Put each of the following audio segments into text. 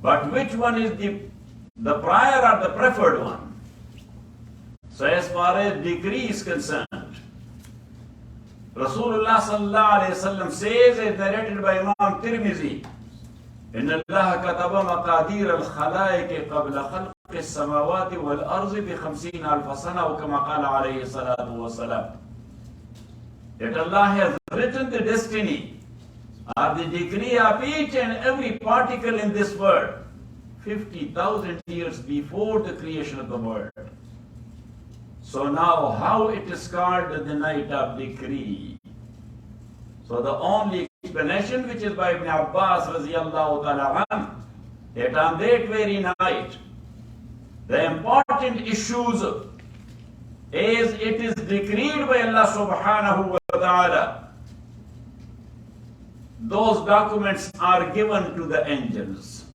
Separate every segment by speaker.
Speaker 1: But which one is the prior or the preferred one? So as far as decree is concerned, Rasulullah sallallahu alayhi wasallam says, as narrated by Imam Tirmizi, إن الله كتب مقادير الخلائق قبل خلق السماوات والأرض ب50,000 سنة وكما قال عليه الصلاة والسلام. That Allah has written the destiny or the decree of each and every particle in this world 50,000 years before the creation of the world. So now how it is called the night of decree? So the only explanation, which is by Ibn Abbas radiyallahu ta'ala anhu, that on that very night the important issues as it is decreed by Allah subhanahu wa ta'ala, those documents are given to the angels,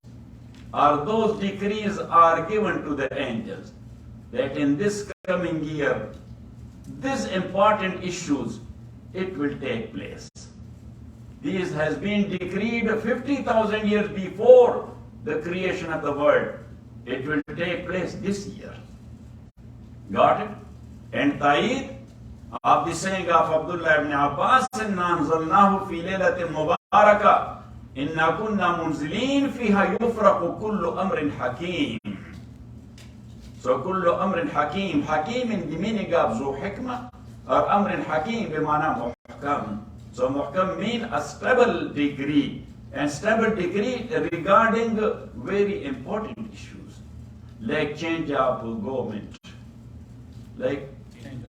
Speaker 1: or those decrees are given to the angels, that in this coming year, these important issues, it will take place. This has been decreed 50,000 years before the creation of the world. It will take place this year. Got it? And ta'id of the saying of Abdullah ibn Abbas, إِنَّا أَنزَلْنَاهُ فِي لَيْلَةٍ مُبَارَكَةٍ إِنَّا كُنَّا مُنزِلِينَ فِيهَا يُفْرَقُ كُلُّ أَمْرٍ حَكِيمٍ. So كُلُّ أَمْرٍ حَكِيمٍ, Hakim in the meaning of Zu Hikmah, or Amrin Hakim b'mana muhkam. So muhkam means a stable decree, and stable decree regarding very important issues, like change of government, like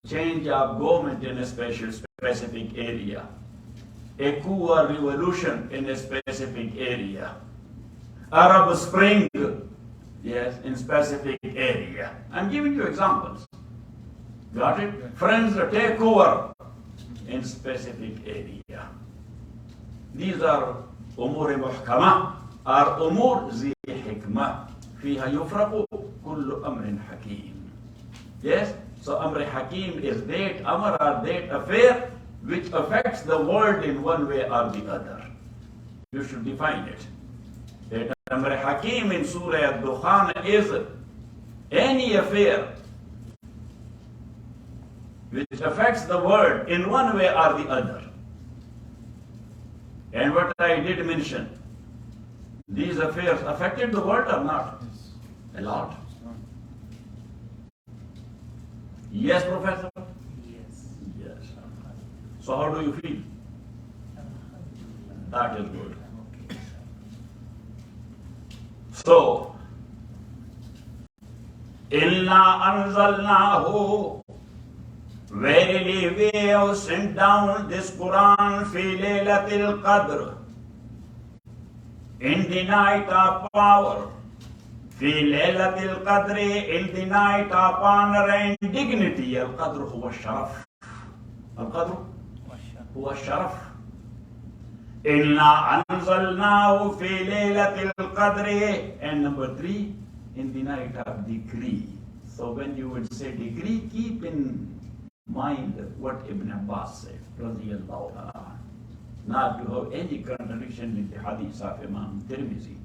Speaker 1: change of government in a specific area, a coup or revolution in a specific area, Arab Spring, yes, in specific area. I'm giving you examples. Got it? Friends take over in specific area. These are umur muhkama, or umur zi hikmah. فيها يفرق كل أمر حكيم. Yes? So Amr Hakim is that Amr or that affair which affects the world in one way or the other. You should define it. That Amr Hakim in Surah Al-Dukhan is any affair which affects the world in one way or the other. And what I did mention, these affairs affected the world or not? A lot. Yes, Professor?
Speaker 2: Yes.
Speaker 1: Yes. So how do you feel? That is good. So, إِلَّا أَنزَلْنَاهُ, verily we have sent down this Quran fi laylatil qadr, in the night of power, fi laylatil qadr, in the night of honor and dignity. Al-qadr huwa sharaf. Al-qadr huwa sharaf. Inna anzalnahu fi laylatil qadr. And number 3, in the night of decree. So when you would say decree, keep in mind what Ibn Abbas said, radiyallahu anhu, not to have any contradiction with the hadith of Imam Tirmizi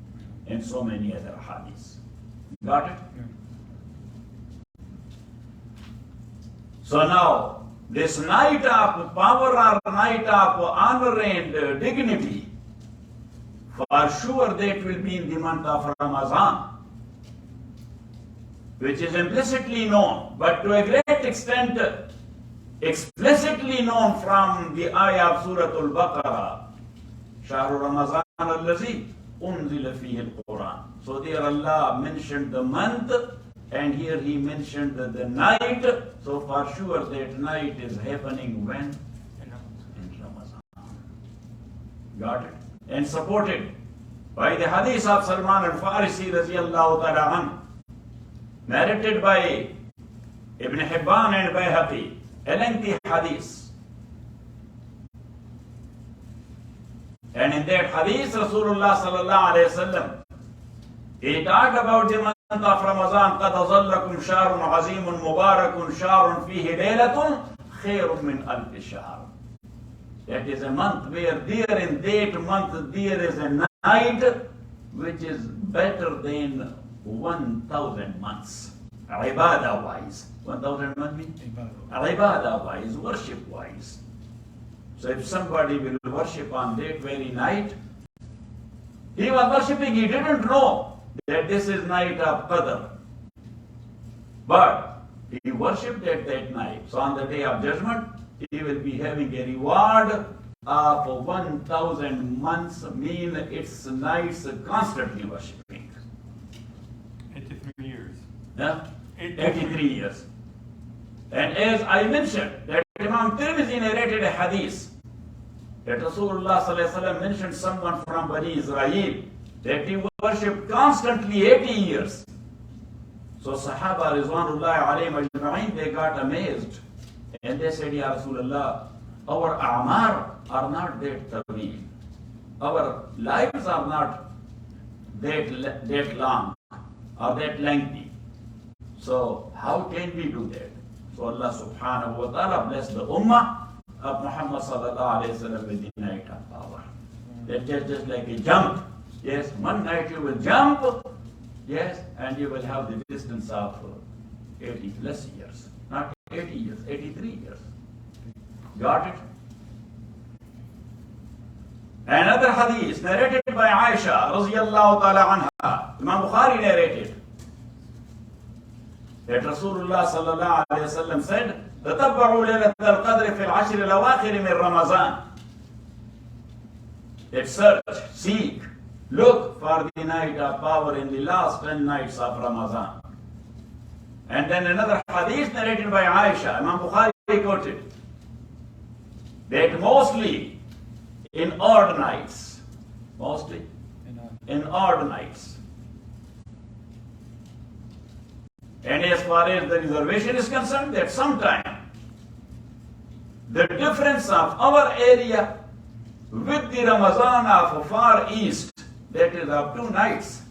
Speaker 1: and so many other hadiths. Got it? So now, this night of power or night of honor and dignity, for sure that will be in the month of Ramadan, which is implicitly known, but to a great extent explicitly known from the ayah of Surah Al-Baqarah, Shahru Ramazan al-Lazi unzila fihi al-Quran. So there Allah mentioned the month, and here He mentioned the night. So for sure that night is happening when? In Ramadan. Got it? And supported by the hadith of Salman al-Farisi radiyallahu ta'ala anhu, narrated by Ibn Hibban and Bayhaqi, a lengthy hadith. And in that hadith, Rasulullah sallallahu alayhi wasallam, he talked about the month of Ramadan. قَدْ أَظَلَّكُمْ شَهْرٌ عَظِيمٌ مُبَارَكٌ شَهْرٌ فِيهِ لَيْلَةٌ خَيْرٌ مِّنْ أَلْفِ شَهْرٍ. That is a month where there in that month there is a night which is better than 1,000 months. Ibadah wise. 1,000 months means? Ibadah wise, worship wise. So if somebody will worship on that very night, he was worshipping, he didn't know that this is night of Qadr. But he worshipped at that night. So on the day of judgment, he will be having a reward of 1,000 months, mean its nights constantly worshipping.
Speaker 2: 83 years.
Speaker 1: Yeah? 83 years. And as I mentioned, that Imam Tirmidhi narrated a hadith that Rasulullah sallallahu alaihi wasallam mentioned someone from Bani Israel that he worshipped constantly 80 years. So Sahaba Rizwanullahi alayhim ajma'in, they got amazed and they said, Ya Rasulullah, our a'mar are not that taweel. Our lives are not that long or that lengthy. So how can we do that? So Allah subhanahu wa ta'ala bless the ummah of Muhammad sallallahu alayhi wa sallam with the night of power. That's just like a jump. Yes, one night you will jump, yes, and you will have the distance of 80 plus years. Not 80 years, 83 years. Got it? Another hadith narrated by Aisha radiyallahu ta'ala anha. Imam Bukhari narrated that Rasulullah sallallahu alayhi wa sallam said, تتبعوا ليلة القدر في العشر الأواخر من رمضان. That search, seek, look for the night of power in the last 10 nights of Ramadan. And then another hadith narrated by Aisha, Imam Bukhari quoted, that mostly in odd nights, mostly in odd nights. And as far as the reservation is concerned, that sometime the difference of our area with the Ramadan of Far East, that is of 2 nights.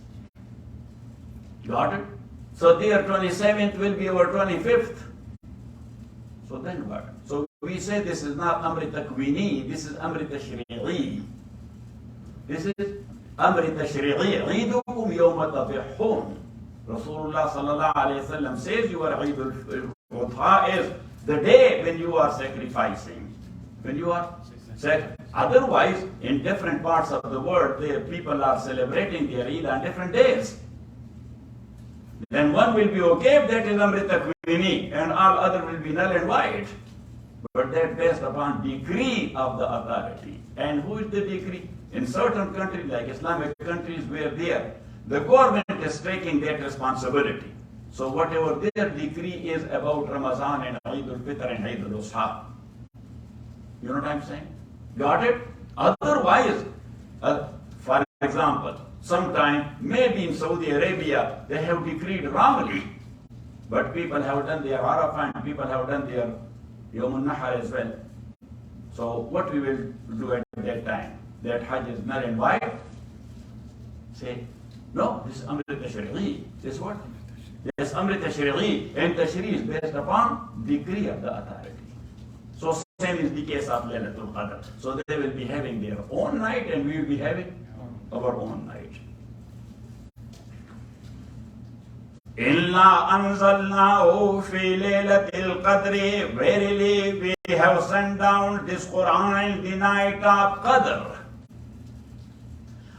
Speaker 1: Got it? So their 27th will be our 25th. So then what? So we say this is not Amrit Takwini, this is Amrit Tashri'i. This is Amrit Tashri'i. Eidukum yawma tadhihun. Rasulullah sallallahu alayhi wa sallam says your Eid al-Fitr is the day when you are sacrificing. When you are otherwise, in different parts of the world, the people are celebrating their Eid on different days. Then one will be okay if that is Amrit Takwini, and all other will be null and void. But that based upon decree of the authority. And who is the decree? In certain countries, like Islamic countries, where the government is taking that responsibility. So whatever their decree is about Ramadan and Eid al-Fitr and Eid al-Adha. You know what I'm saying? Got it? Otherwise, for example, sometime maybe in Saudi Arabia they have decreed wrongly, but people have done their Arafah and people have done their Yawm al-Nahar as well. So what we will do at that time? That Hajj is null and void? Say, no, this is Amrit Tashri'i. This is what? This is Amrit Tashri'i, and Tashri' is based upon decree of the authority. So same is the case of Laylatul Qadr. So they will be having their own night and we will be having our own night. Illa anzalnahu fi laylatil qadri. Verily we have sent down this Quran in the night of Qadr.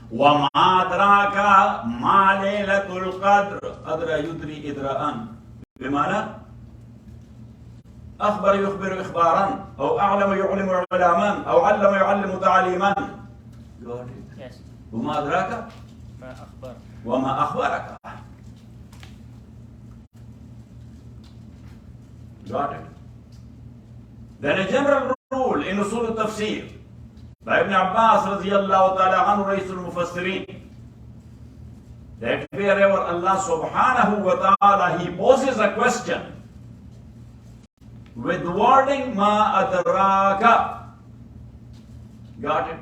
Speaker 1: وَمَا أَدْرَاكَ مَا لَيْلَةُ الْقَدْرِ أَدْرَى يُدْرِي إِدْرَاءً بمعنى أخبر يخبر إخبارا أو أعلم يعلم علما أو علم يعلم تعليما.
Speaker 3: Yes.
Speaker 1: وما أدراك
Speaker 3: ما أخبر
Speaker 1: وما أخبرك. Got it? Then a general rule in usul al-tafseer by Ibn Abbas radiyallahu ta'ala anhu Raisul Mufassirin, that wherever Allah subhanahu wa ta'ala he poses a question with wording ma adraka, got it?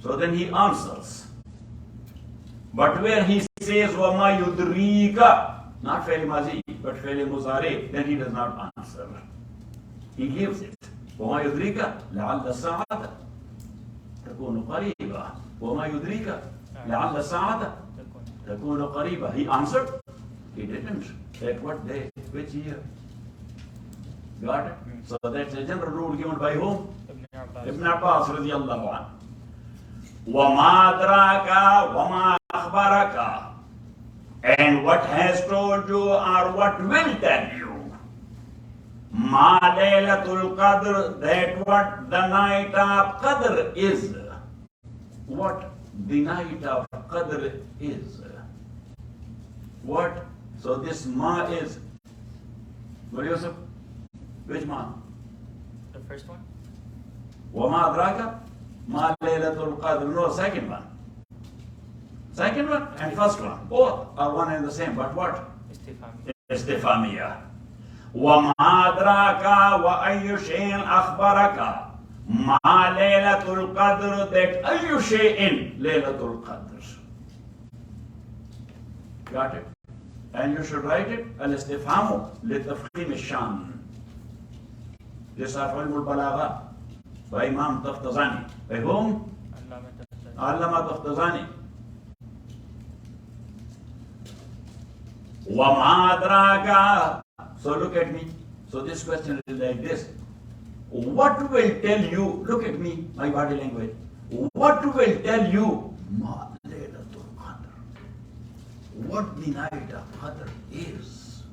Speaker 1: So then he answers. But where he says wa ma yudrika, not faili mazi but faili muzari, then he does not answer. He gives it. wa ma yudrika la'alla sa'ata تكون قريبة وما يدريك لعل الساعة تكون قريبة. He answered, he didn't. At what day? Which year? Got it? So that's a general rule given by whom? Ibn Abbas radiallahu anhu. وَمَا أَدْرَاكَ وَمَا أَخْبَرَكَ. And what has told you or what will tell you. مَا لَيْلَةُ الْقَدْرِ. That what the night of Qadr is. What the night of Qadr is. What? So this Ma is. What Yusuf? Which Ma?
Speaker 3: The first one?
Speaker 1: وَمَا أَدْرَاكَ مَا لَيْلَةُ الْقَدْرِ. No, second one. Second one and first one. Both are one and the same. But what? Istifhamiyah. وَمَا أَدْرَاكَ وَأَيُّ شَيْءٍ أَخْبَرَكَ مَا لَيْلَةُ الْقَدْرِ. That أَيُّ شَيْءٍ لَيْلَةُ الْقَدْرِ. Got it? And you should write it al-istifhamu li-tafkhim al-shan. This is Ilm al-Balagha by Imam Taftazani. By whom? Allama Taftazani. وَمَا أَدْرَاكَ. So look at me. So this question is like this. What will tell you, look at me, my body language. What will tell you Ma Laylatul Qadr? What the night of Qadr is?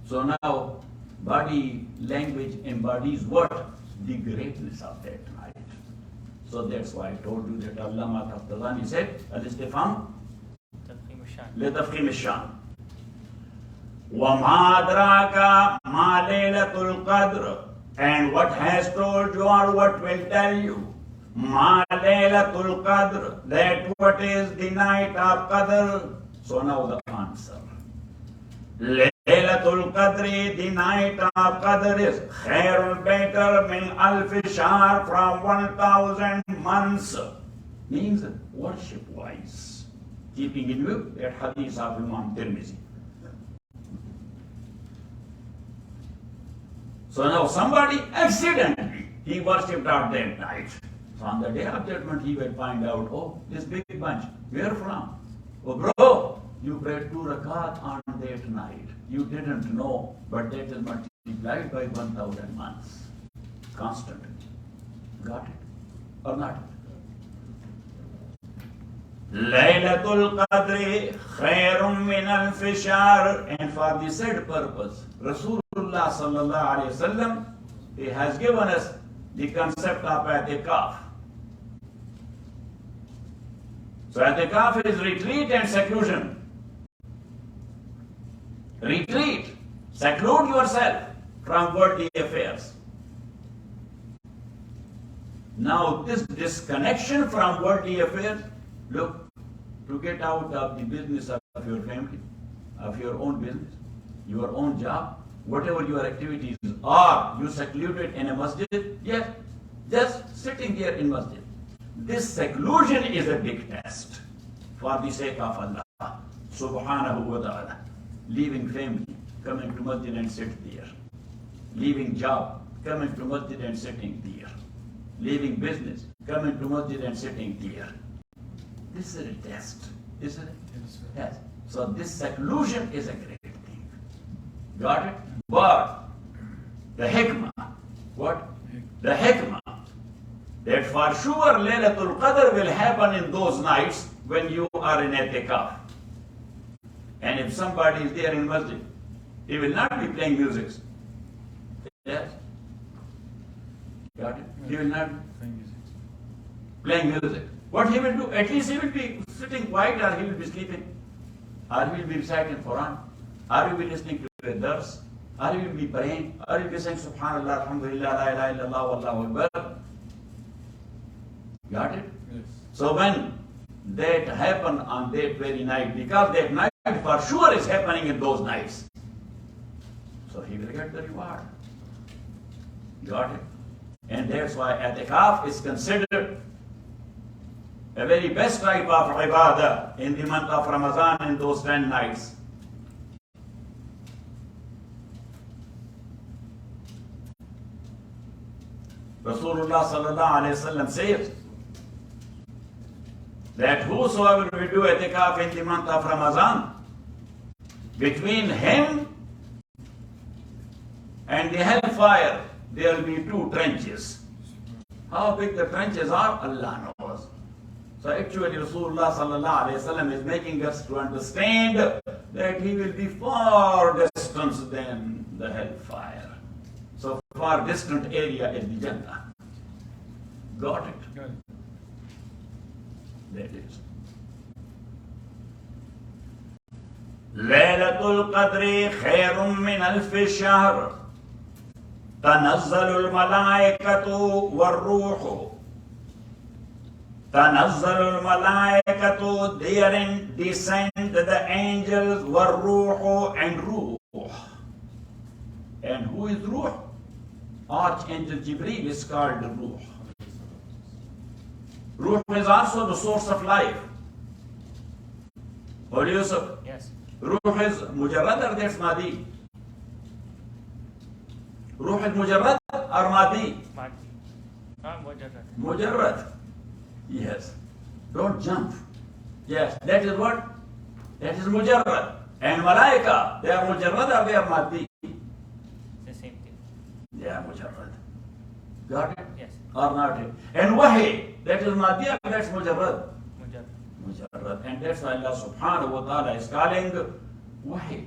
Speaker 1: So now, body language embodies what? The greatness of that night. So that's why I told you that Allama Taftazani said, Al-Istifham لتفخيم الشان. وَمَا أَدْرَاكَ مَا لَيْلَةُ الْقَدْرِ. And what has told you or what will tell you مَا لَيْلَةُ الْقَدْرِ. That what is the night of Qadr. So now the answer. Laylatul Qadri, the night of Qadr is khairun, better min alfi shahr, from 1,000 months. Means worship-wise. Keeping in view that hadith of Imam Tirmizi. So now somebody accidentally, he worshipped out that night. So on the day of judgment he will find out, oh, this big bunch, where from? Oh bro, you prayed 2 rakat on that night. You didn't know, but that is multiplied by 1,000 months. Constant. Got it? Or not? Laylatul Qadri khairun min alfi shahr. And for the said purpose, Rasulullah sallallahu alayhi wasallam, he has given us the concept of i'tikaf. So i'tikaf is retreat and seclusion. Retreat. Seclude yourself from worldly affairs. Now this disconnection from worldly affairs, look, to get out of the business of your family, of your own business, your own job, whatever your activities are, you secluded in a masjid, yes, just sitting here in masjid. This seclusion is a big test for the sake of Allah subhanahu wa ta'ala. Leaving family, coming to masjid and sit there. Leaving job, coming to masjid and sitting there. Leaving business, coming to masjid and sitting there. This is a test, isn't it? Yes. So this seclusion is a great thing. Got it? But the hikmah, what? The hikmah, that for sure Laylatul Qadr will happen in those nights when you are in i'tikaf. And if somebody is there in masjid, he will not be playing music. Yes? Got it? He will not be playing music. What he will do? At least he will be sitting quiet, or he will be sleeping, or he will be reciting Quran, or he will be listening to a dars, or he will be praying, or he will be saying Subhanallah, Alhamdulillah, La ilaha illallah, Wallahu Akbar. Got it? Yes. So when that happened on that very night, because that night for sure is happening in those nights, so he will get the reward. Got it? And that's why i'tikaf is considered a very best type of ibadah in the month of Ramadan in those 10 nights. Rasulullah sallallahu alayhi wa sallam says, that whosoever will do itikaf in the month of Ramadan, between him and the hellfire, there will be 2 trenches. How big the trenches are, Allah knows. So actually Rasulullah sallallahu alayhi wasallam is making us to understand that he will be far distant than the hellfire. So far distant area is the Jannah. Got it?
Speaker 2: Good.
Speaker 1: That is. Laylatul Qadri khairun min alfi shahr. تنزل الملائكة والروح. تنزل الملائكة, therein descend the angels, والروح, and Ruh. And who is Ruh? Archangel Jibreel is called Ruh. Ruh is also the source of life. Holy Yusuf,
Speaker 3: Yes.
Speaker 1: Ruh is mujarrad or that's madi? Ruh is mujarrad or madi?
Speaker 3: Madi. Mujarrad.
Speaker 1: Mujarrad. Yes. Don't jump. Yes, that is what? That is mujarrad. And malaika, they are mujarrad or they are madi?
Speaker 3: The same thing.
Speaker 1: They are mujarrad. Got it?
Speaker 3: Yes.
Speaker 1: Or not it? And wahi, that is madi or that's mujarrad?
Speaker 3: Mujarrad.
Speaker 1: Mujarrad. And that's why Allah subhanahu wa ta'ala is calling wahi.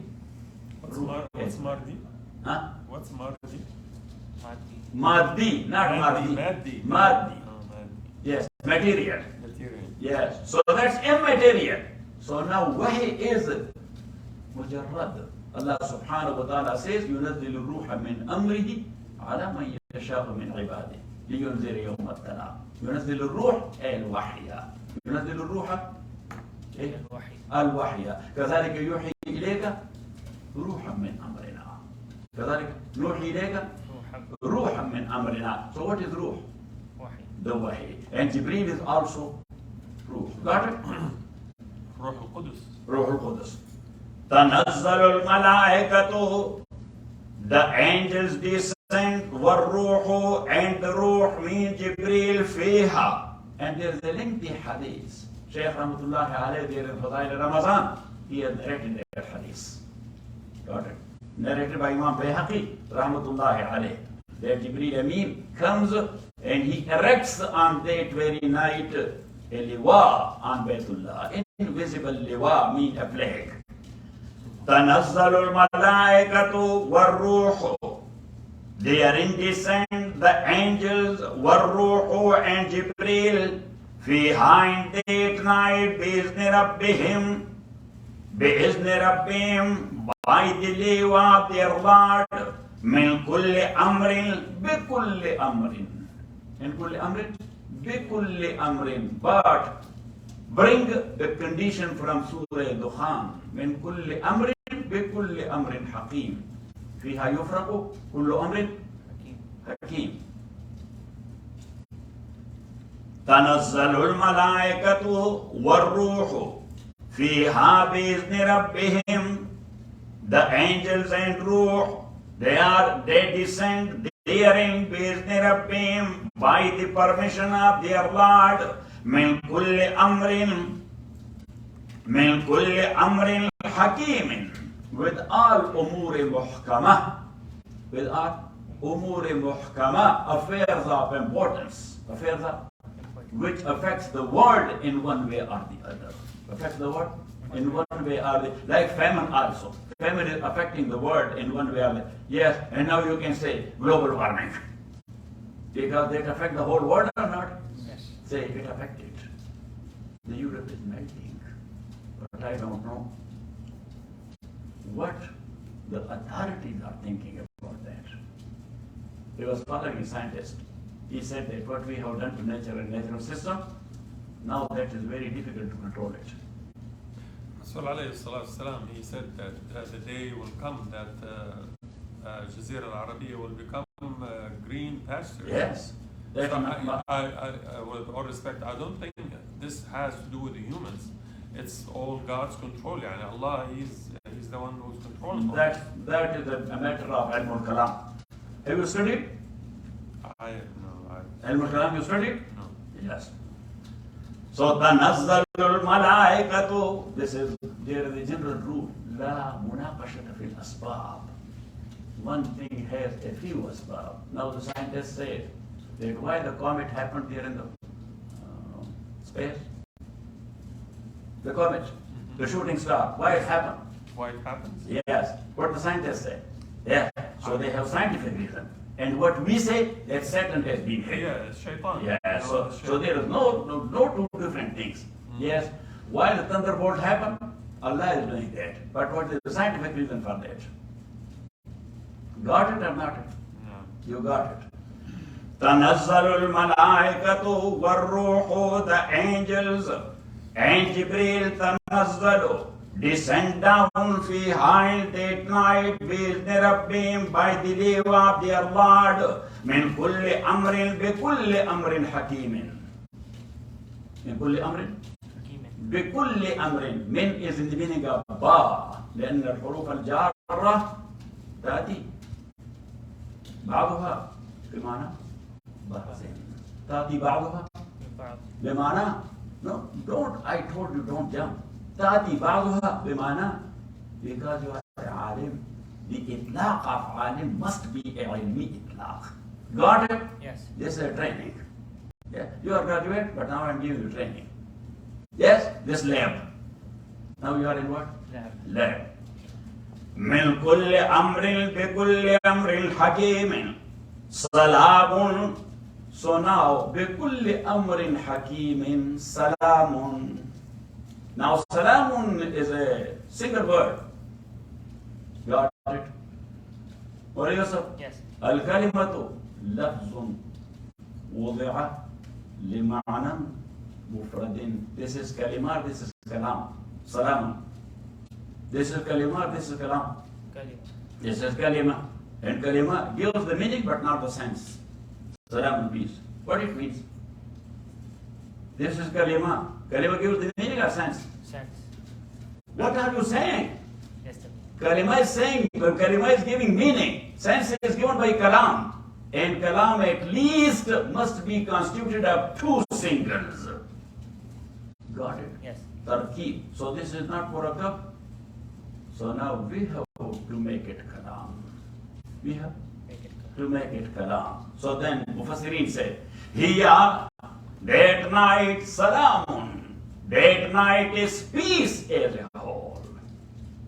Speaker 2: What's Mardi?
Speaker 1: Huh?
Speaker 2: What's Mardi?
Speaker 3: Madi.
Speaker 1: Maddi, not Maddi.
Speaker 2: Maddi.
Speaker 1: Maddi.
Speaker 2: Oh, Maddi.
Speaker 1: Yes, material.
Speaker 2: Material.
Speaker 1: Yes, so that's immaterial. So now wahi is mujarrad. Allah subhanahu wa ta'ala says, يُنَزِّلُ الرُّوحَ مِنْ أَمْرِهِ عَلَى مَنْ يَشَاءُ مِنْ عِبَادِهِ لِيُنْذِرَ يَوْمَ التَّلَاقِ. يُنَزِّلُ الرُّوحَ الْوَحْيَ. يُنَزِّلُ الرُّوحَ
Speaker 3: الوحي.
Speaker 1: الوحي. كذلك يوحي إليك روحا من أمرنا. كذلك نوحي إليك روحا من أمرنا. So what is ruh?
Speaker 3: Wahi.
Speaker 1: The wahi. And Jibreel is also ruh. Got it?
Speaker 2: Ruh al-Qudus.
Speaker 1: Ruh al-Qudus. تنزل الملائكة, the angels descend, والروح, and the ruh means Jibreel فيها. And there is a lengthy hadith. Shaykh Rahmatullahi alayhi there in Fadail Ramadan, he has narrated that hadith. Got it? Narrated by Imam Bayhaqi Rahmatullahi alayhi. That Jibreel Amin comes and he erects on that very night a liwa on Baytullah. Invisible liwa means a flag. تنزل الملائكة والروح, therein descend the angels, والروح, and Jibreel, فيها in that night, بإذن ربهم, by the leave of their Lord, من كل أمر, بكل أمر, من كل أمر, بكل أمر, but bring the condition from Surah Dukhan, من كل أمر, بكل أمر حكيم, فيها يفرق كل أمر حكيم. تنزل الملائكة والروح فيها بإذن ربهم, the angels and ruh, they descend therein بإذن ربهم, by the permission of their Lord, من كل أمر حكيم, with all أمور محكمة, with all أمور محكمة, affairs of importance, affairs of which affects the world in one way or the other. Affects the world in one way or the other. Like famine also. Famine is affecting the world in one way or the other. Yes, and now you can say global warming. Because it affects the whole world or not?
Speaker 3: Yes.
Speaker 1: Say it affected. The Europe is melting. But I don't know what the authorities are thinking about that. There was following a scientist. He said that what we have done to nature and natural system, now that is very difficult to control it.
Speaker 2: Rasul alayhi salatu salam, he said that the day will come that Jazeera al-Arabiya will become green pastures.
Speaker 1: Yes. That
Speaker 2: So I, with all respect, I don't think this has to do with the humans. It's all God's control. Yani Allah, He's the one who's controlling all this.
Speaker 1: that is a matter of Ilm al-Kalam. Have you studied?
Speaker 2: No,
Speaker 1: Ilm al-Kalam you studied?
Speaker 2: no.
Speaker 1: Yes. So تنزل الملائكة. There is a general rule. لا مناقشة في الأسباب. One thing has a few asbab. Now the scientists say that why the comet happened there in the space? The comet, the shooting star, why it happened?
Speaker 2: Why it happens?
Speaker 1: Yes, what the scientists say. Yeah, so they have scientific reason. And what we say, that Satan has been hit.
Speaker 2: Yeah, it's shaitan.
Speaker 1: Yeah, so there is no two different things. Yes, why the thunderbolt happened? Allah is doing that. But what is the scientific reason for that? Got it or not?
Speaker 2: No.
Speaker 1: You got it. تنزل الملائكة والروح, the angels, and Jibreel تنزل, descend down في high that night بإذن ربهم, by the leave of their Lord, من كل أمر بكل أمر حكيم. من كل أمر بكل أمر. من is in the meaning of با, لأن الحروف الجارة تأتي بعضها بمعنى بعض. تأتي بعضها بمعنى no, don't, I told you don't jump. تأتي بعضها بمعنى, because you are a عالم, the إطلاق of عالم must be a علمي إطلاق. Got it?
Speaker 3: Yes.
Speaker 1: This is a training. Yeah. You are graduate, but now I'm giving you training. Yes, this lab. Now you are in what? Lab. من كل أمر بكل أمر حكيم سلام. So now بكل أمر حكيم سلام. Now سلام is a single word. Got it? What is it?
Speaker 3: Yes.
Speaker 1: الكلمة لفظ وضع لمعنى مفرد. This is كلمة, this is كلام. سلام. This is كلمة, this is كلام. This is كلمة. And كلمة gives the meaning but not the sense. Salam and peace. What it means? This is كلمة. كلمة gives the meaning or sense?
Speaker 3: Sense.
Speaker 1: What are you saying?
Speaker 3: Yes, sir.
Speaker 1: Kalima is saying, Kalima is giving meaning. Sense is given by Kalam. And Kalam at least must be constituted of two singles. Got it?
Speaker 3: Yes.
Speaker 1: Tarkeeb. So this is not Murakab. So now we have to make it Kalam. We have
Speaker 3: Make it correct.
Speaker 1: to make it Kalam. So then Mufassirin say, Hiya, that night Salamun. That night is peace as a whole.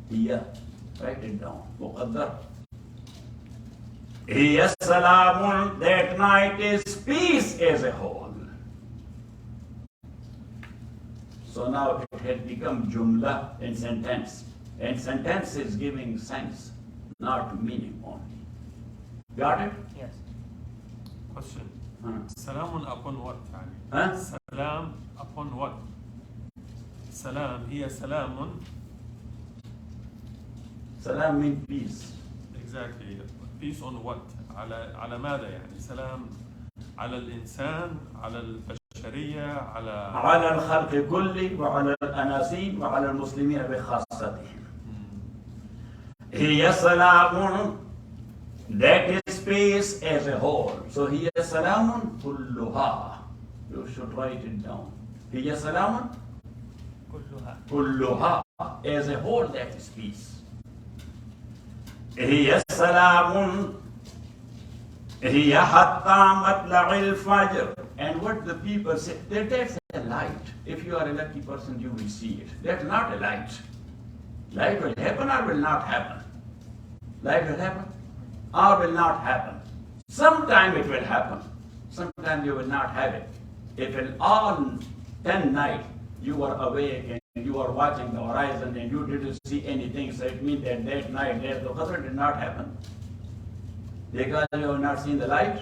Speaker 1: Hiya, write it down. Muqaddar. Hiya Salamun, that night is peace as a whole. So now it had become Jumla in sentence. And sentence is giving sense, not meaning only. Got it?
Speaker 3: Yes.
Speaker 2: Question.
Speaker 1: Huh?
Speaker 2: Salamun upon what?
Speaker 1: Huh?
Speaker 2: Salam upon what? Salam, هي سلام.
Speaker 1: Salam means peace.
Speaker 2: Exactly. Peace on what? على ماذا يعني؟ سلام على الإنسان، على البشرية،
Speaker 1: على الخلق كله وعلى الأناسين وعلى المسلمين بخاصتهم. هي سلام, that is peace as a whole. So هي سلام كلها. You should write it down. هي سلام كلها, as a whole, that is peace. هي سلام, هي حتى مطلع الفجر. And what the people say, that's a light. If you are a lucky person, you will see it. That's not a light. Light will happen or will not happen. Light will happen or will not happen. Sometime it will happen. Sometime you will not have it. If in all 10 nights you are awake and you are watching the horizon and you didn't see anything, so it means that that night the Qadr did not happen. Because you have not seen the light.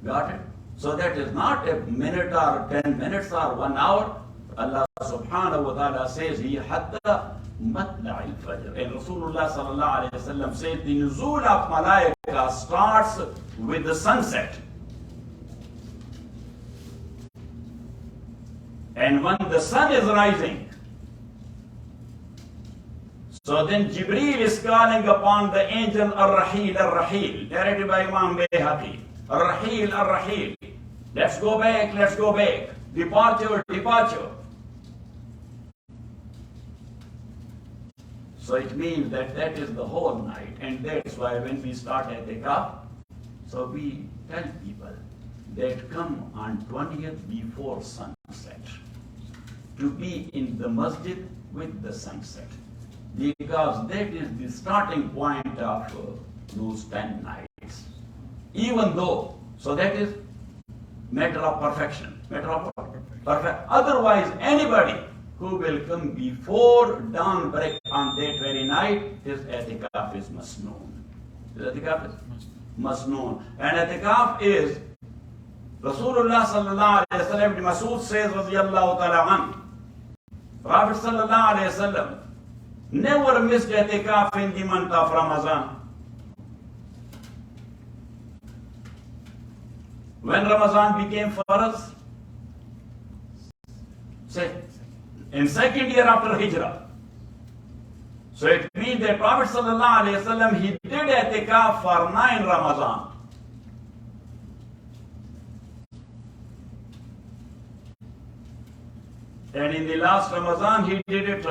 Speaker 1: Got it? So that is not a minute or 10 minutes or 1 hour. Allah subhanahu wa ta'ala says, He hatta matla al-fajr. And Rasulullah sallallahu alayhi wa sallam said, the nuzul of malaika starts with the sunset. And when the sun is rising, so then Jibreel is calling upon the angel Ar-Rahil, Ar-Rahil, narrated by Imam Bayhaqi. Ar-Rahil, Ar-Rahil. Let's go back, let's go back. departure. So it means that that is the whole night, and that's why when we start i'tikaf, so we tell people that come on 20th before sunset to be in the masjid with the sunset, because that is the starting point of those 10 nights. Even though, so that is matter of perfection, matter of perfect. Otherwise, anybody who will come before dawn break on that very night, his i'tikaf is masnoon. His i'tikaf is masnoon. And i'tikaf is, Rasulullah sallallahu alayhi wa sallam, Ibn Masud says, radiyallahu ta'ala an, Prophet sallallahu alayhi wa sallam never missed i'tikaf in the month of Ramadan. When Ramadan became for us, say, in second year after Hijrah. So it means that Prophet sallallahu alayhi wa sallam, he did i'tikaf for 9 Ramadan. And in the last Ramadan, he did it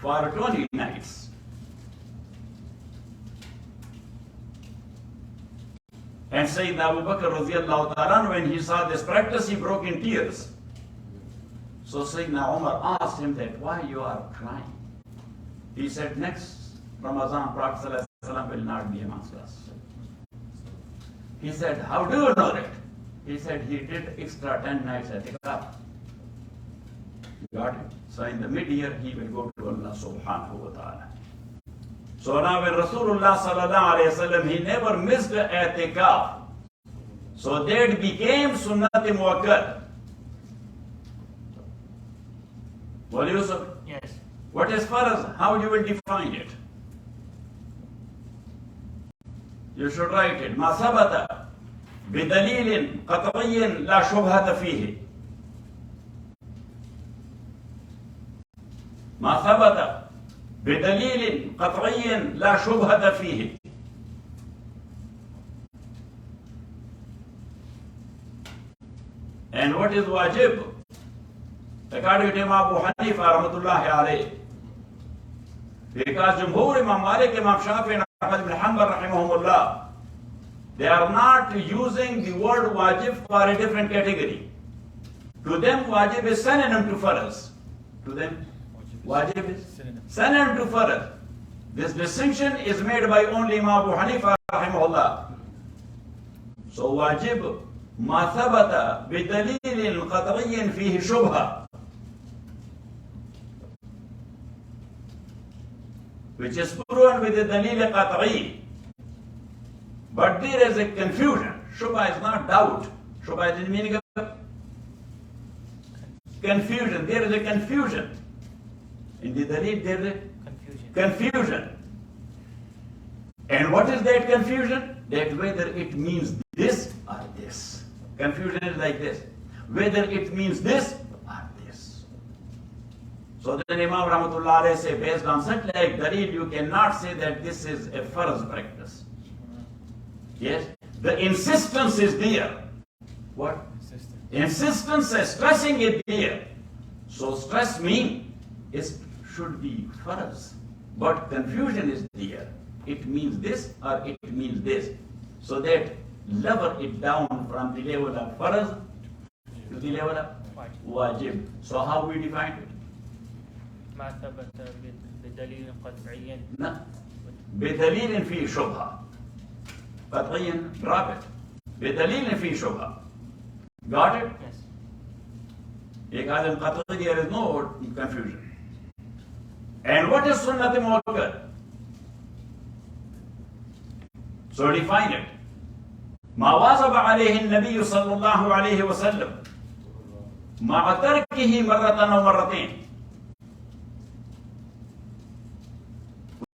Speaker 1: for 20 nights. And Sayyidina Abu Bakr radiyallahu ta'ala, when he saw this practice, he broke in tears. So Sayyidina Umar asked him that, why you are crying? He said, next Ramadan, Prophet ﷺ will not be amongst us. He said, how do you know that? He said, he did extra 10 nights at i'tikaf. Got it? So in the mid-year, he will go to Allah subhanahu wa ta'ala. So now when Rasulullah sallallahu alayhi wa sallam, he never missed the i'tikaf. So that became sunnat-i muakkad. Well, Yusuf,
Speaker 3: Yes.
Speaker 1: what is farz? How you will define it? You should write it. ما ثبت بدليل قطعي لا شبهة فيه. ما ثبت بدليل قطعي لا شبهة فيه. And what is wajib? According to Imam Abu Hanifa rahmatullahi alayhi. Because Jumhur, Imam Malik, Imam Shafi, and Ahmad ibn Hanbal rahimahumullah, they are not using the word wajib for a different category. To them, wajib is synonym to farz. To them, wajib is synonym to farz. This distinction is made by only Imam Abu Hanifa rahimahullah. So wajib ما ثبت بدليل قطعي فيه شبهة, which is proven with a dalil qat'i. But there is a confusion. Shubha is not doubt. Shubha is the meaning of confusion. There is a confusion. In the dalil there is a confusion. And what is that confusion? That whether it means this or this. Confusion is like this. Whether it means this or this. So then Imam Rahmatullah alayhi say, based on such like dalil, you cannot say that this is a farz practice. Yes? The insistence is there. What? Insistence is stressing it there. So stress mean it should be farz. But confusion is there. It means this or it means this. So that level it down from the level of farz to the level of wajib. So how we define it?
Speaker 3: ما ثبت بدليل قطعي.
Speaker 1: No. بدليل فيه شبهة. قطعيا drop it. بدليل فيه شبهة. Got it?
Speaker 3: Yes.
Speaker 1: Because in qat'i there is no confusion. And what is sunnat muakkad? So define it. ما واظب عليه النبي صلى الله عليه وسلم مع تركه مرة أو مرتين.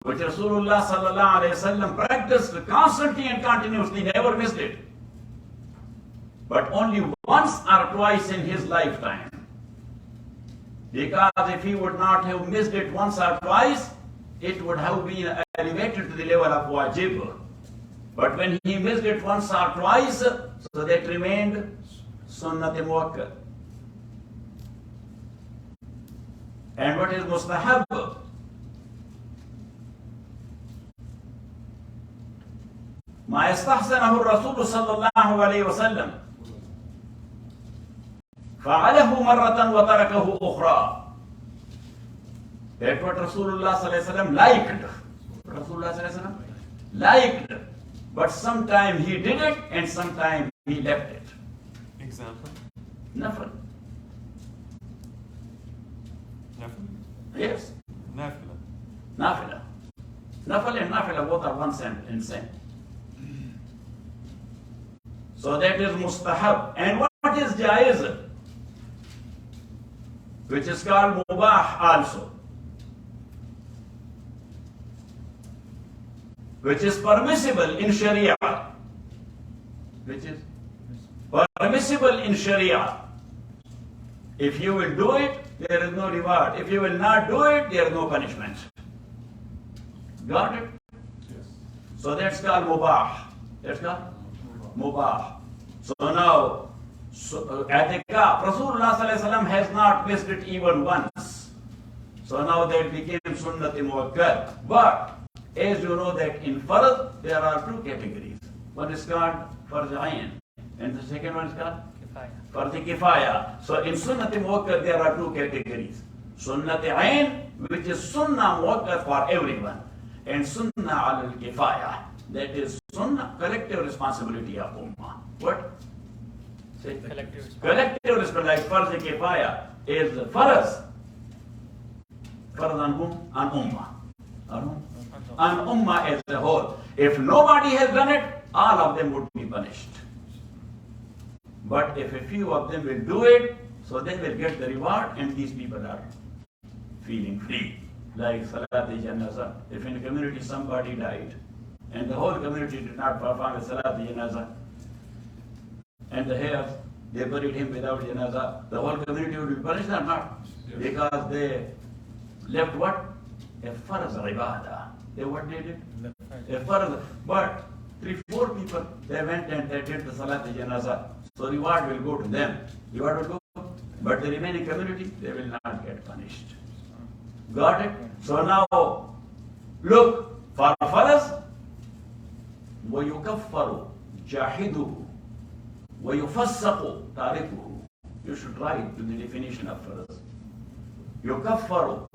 Speaker 1: Which Rasulullah sallallahu alayhi wa sallam practiced constantly and continuously, never missed it. But only once or twice in his lifetime. Because if he would not have missed it once or twice, it would have been elevated to the level of wajib. But when he missed it once or twice, so that remained sunnat muakkad. And what is mustahab? ما استحسنه الرسول صلى الله عليه وسلم فعله مرة وتركه أخرى. That's what Rasulullah sallallahu alaihi wasallam liked. Rasulullah sallallahu alaihi wasallam liked, but sometime he did it and sometime he left it.
Speaker 2: Example?
Speaker 1: Nafil.
Speaker 2: Nafil?
Speaker 1: Yes.
Speaker 2: Nafila.
Speaker 1: Nafila. Nafil and nafila both are one and same. So that is mustahab. And what is jaiz? Which is called mubah also. Which is permissible in Sharia. Which is permissible in Sharia. If you will do it, there is no reward. If you will not do it, there is no punishment. Got it?
Speaker 4: Yes.
Speaker 1: So that's called mubah. That's called mubah. So now, atikaf, Rasulullah sallallahu alaihi wasallam has not missed it even once. So now that became sunnati muakkad. But as you know that in farz there are two categories. One is called farz ayn, and the second one is called farz kifaya. So in sunnati muakkad there are two categories. Sunnati ayn, which is sunnah muakkad for everyone, and sunnah al kifaya. That is sunnah, collective responsibility of ummah. What? Say,
Speaker 3: Collective
Speaker 1: collective responsibility, like farz kifaya is farz. Farz on whom? On ummah. On whom? On ummah as a whole. If nobody has done it, all of them would be punished. But if a few of them will do it, so they will get the reward, and these people are feeling free. Like Salat-e-Janazah. If in a community somebody died, and the whole community did not perform a Salat-e-Janazah, and the heirs, they buried him without Janazah, the whole community would be punished or not?
Speaker 4: Yes.
Speaker 1: Because they left what? A farz ibadah. They what they did? A farz. But 3-4 people, they went and they did the Salat-e-Janazah. So reward will go to them. Reward will go. But the remaining community, they will not get punished. Got it? So now, look, for farz, وَيُكَفَّرُ جَاحِدُهُ وَيُفَسَّقُ تَارِكُهُ. You should write to the definition of farz. يُكَفَّرُ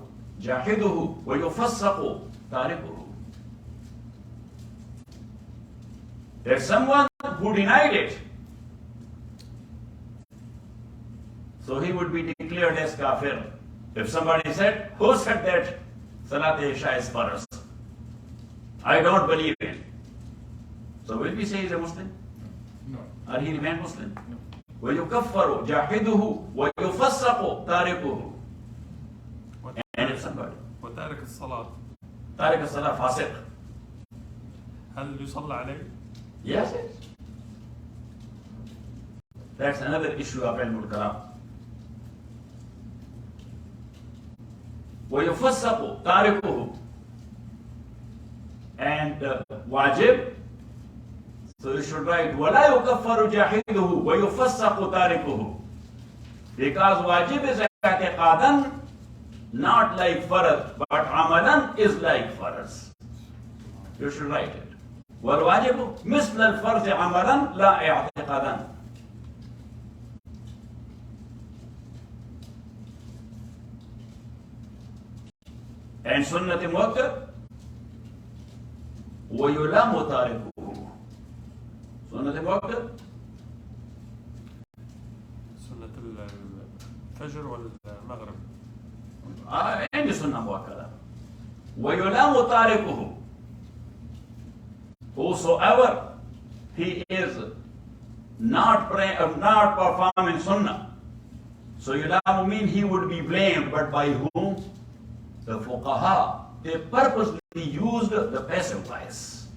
Speaker 1: جَاحِدُهُ وَيُفَسَّقُ تَارِكُهُ. There's someone who denied it, so he would be declared as kafir. If somebody said, who said that Salat-e-Isha is farz? I don't believe it. So will we say he's a Muslim?
Speaker 4: No.
Speaker 1: Or he remain Muslim?
Speaker 4: No.
Speaker 1: وَيُكَفَّرُ جَاحِدُهُ وَيُفَسَّقُ تَارِكُهُ. And if somebody
Speaker 2: وتارك الصلاة
Speaker 1: تارك الصلاة فاسق.
Speaker 2: هل يصلى عليه؟
Speaker 1: Yes, yes. That's another issue of ilm al-kalam. وَيُفَسَّقُ تَارِكُهُ. And wajib, so you should write وَلَا يُكَفَّرُ جَاحِدُهُ وَيُفَسَّقُ تَارِكُهُ. Because wajib is i'tiqadan, not like farz, but amalan is like farz. You should write it. وَالْوَاجِبُ مِثْلَ الْفَرْضِ عَمَلًا لَا اعْتِقَادًا. And sunnati muakkad وَيُلَامُ تَارِكُهُ. Sunnati muakkad,
Speaker 2: سنة الفجر والمغرب.
Speaker 1: any sunnah muakkada. وَيُلَامُ تَارِكُهُ. Whosoever he is not performing sunnah, so yulam mean he would be blamed, but by whom? The fuqaha. They purposely used the passive voice.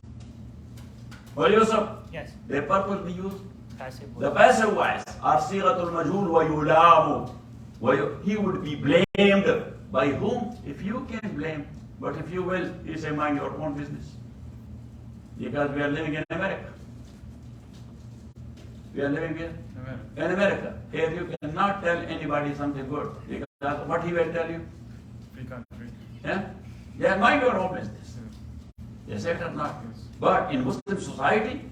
Speaker 1: Well, Yusuf,
Speaker 3: Yes.
Speaker 1: they purposely used
Speaker 3: Passive
Speaker 1: the
Speaker 3: voice.
Speaker 1: passive voice. Or sighatul majhul wa yulamu. He would be blamed. By whom? If you can blame. But if you will, you say mind your own business. Because we are living in America. We are living in America. Here you cannot tell anybody something good. Because what he will tell you?
Speaker 4: free country.
Speaker 1: Yeah? They mind your own business. Yes, it or not. But in Muslim society,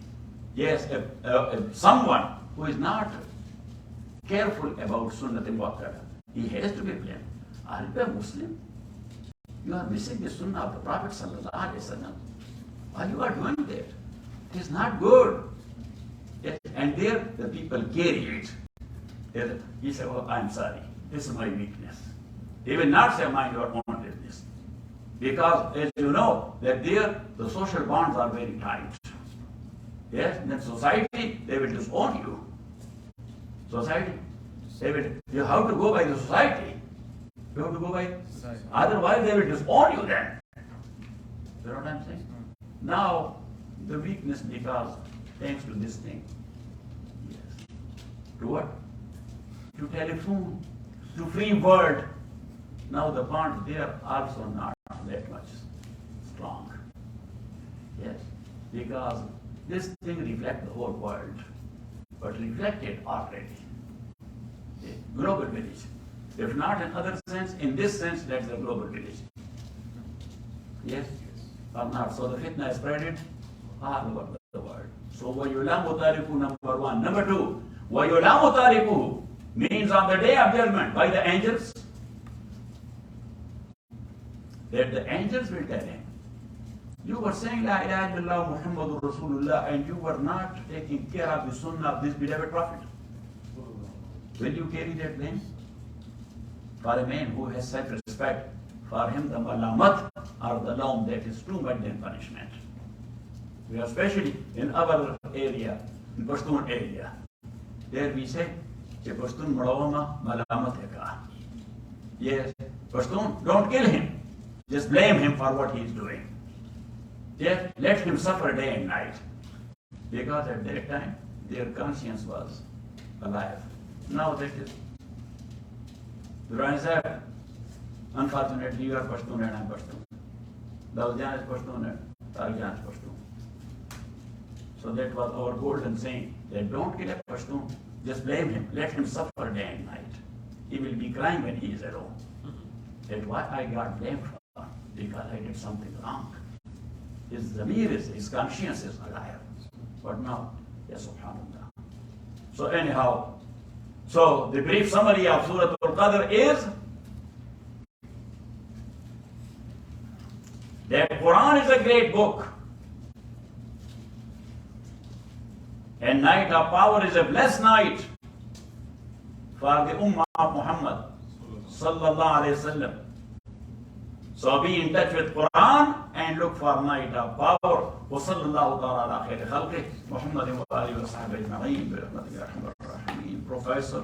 Speaker 1: yes, if someone who is not careful about Sunnat al-Muakkada, he has to be blamed. Are you a Muslim? You are missing the Sunnah of the Prophet sallallahu alaihi wasallam. Why you are doing that? It is not good. Yes, and there the people carry it. He said, oh, I'm sorry. This is my weakness. He will not say, mind your own business. Because, as you know, that there the social bonds are very tight. Yes, and in society, they will disown you. Society, you have to go by the society. You have to go by, otherwise they will disown you then. You know what I'm saying? Now, the weakness because, thanks to this thing. Yes. To what? To telephone, to free word. Now the bonds there also not that much strong. Yes, because this thing reflects the whole world, but reflected already. The global village. If not in other sense, in this sense, that's the global village. Yes, or not. So the fitna is spread all over the world. So وَيُلَامُ تَارِكُ number one. Number two, وَيُلَامُ تَارِكُ means on the day of judgment by the angels, that the angels will tell him, you were saying La ilaha illallah Muhammadur Rasulullah and you were not taking care of the sunnah of this beloved prophet. Will you carry that blame? For a man who has self-respect, for him the malamat or the laum, that is too much than punishment. We are especially in our area, in Pashtun area, there we say, Pashtun malawama malamat hai. Yes, Pashtun, don't kill him. Just blame him for what he is doing. Yes, let him suffer day and night. Because at that time, their conscience was alive. Now that is. Quran said, unfortunately, you are Pashtun and I am Pashtun. Daljan is Pashtun and Taljan is Pashtun. So that was our golden saying, that don't kill a Pashtun. Just blame him. Let him suffer day and night. He will be crying when he is alone. That's why I got blamed for. Because I did something wrong. His zamir is, his conscience is alive. But now, yes, subhanallah. So anyhow, so the brief summary of Surah Al-Qadr is that Quran is a great book. And night of power is a blessed night for the Ummah of Muhammad sallallahu alayhi wa sallam. So be in touch with Quran and look for night of power. وصلى الله تعالى على خير خلقه محمد وآله وصحبه أجمعين برحمته يا أرحم الراحمين. Professor.